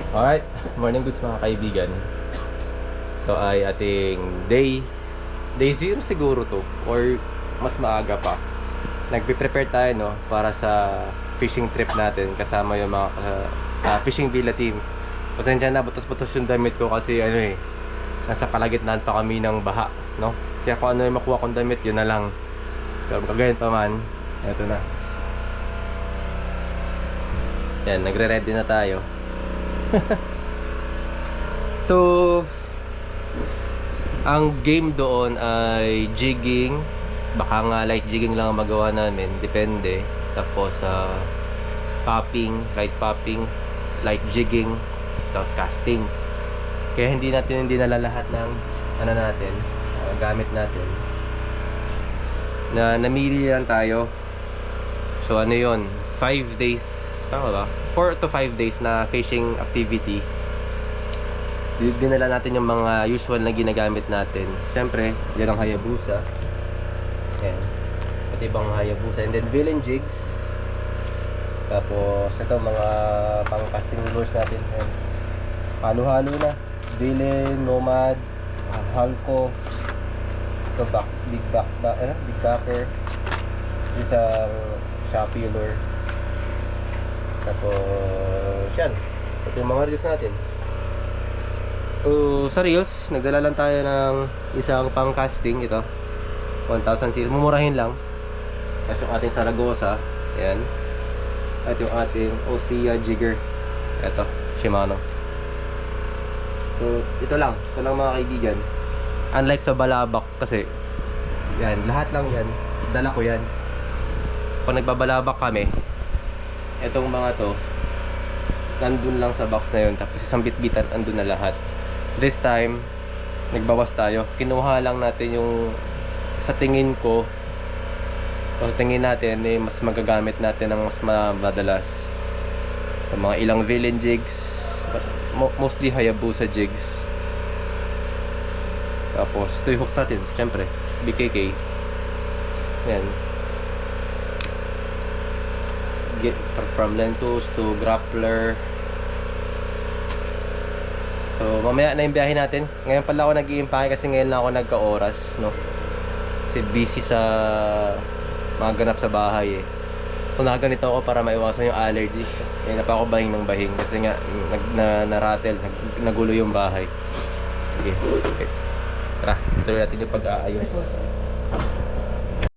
Alright, morning goods mga kaibigan. Ito ay ating day 0 siguro to, or mas maaga pa. Nagpe-prepare tayo no para sa fishing trip natin kasama yung mga fishing villa team. Pasensya na, butas-butas yung damit ko kasi nasa kalagitnaan pa kami ng baha, no? Kaya kung ano yung makuha kong damit, yun na lang. Pero kagayon pa man, eto na. Yan, nagre-ready na tayo. So, ang game doon ay jigging. Baka nga light jigging lang ang magawa namin, depende. Tapos popping, light jigging, tapos casting. Kaya hindi nala lahat ng gamit natin. Namili lang tayo. So ano 'yon? 5 days, tama ba? 4 to 5 days na fishing activity. Dinala natin yung mga usual na ginagamit natin. Siyempre, yan ang Hayabusa. Ayan. Pati ibang Hayabusa. And then, villain jigs. Tapos, ito, mga pang-casting lures natin. Ayan. Halo-halo na. Villain, Nomad, Halco. Ito, big backer. Isang Shopee lure. Tapos, yan. Ito yung mga reels natin. So, sa reels, nagdala lang tayo ng isang pang casting. Ito 1,000 cc, mumurahin lang. Tapos yung ating Saragosa, ayan. At yung ating Osea jigger, ito, Shimano. So, ito lang mga kaibigan. Unlike sa Balabak kasi yan, lahat lang yan dala ko yan. Pag nagbabalabak kami, etong mga to nandun lang sa box na yun. Tapos isang bitbitan andun na lahat. This time, nagbawas tayo. Kinuha lang natin yung sa tingin ko, o sa tingin natin, mas magagamit natin ng mas madalas. So, mga ilang villain jigs, but mostly Hayabusa jigs. Tapos, ito yung hooks natin, syempre, BKK. Yan. Get from lentos to grappler. So, mamaya na yung biyahe natin. Ngayon pala ako nag-i-impake kasi ngayon lang ako nagka-oras, no? Kasi busy sa mga ganap sa bahay, So, nakaganito ako para maiwasan yung allergy. Ngayon na pa ako bahing ng bahing kasi nga, na-rattle, nagulo yung bahay. Okay. Tara, tuloy natin yung pag-aayos.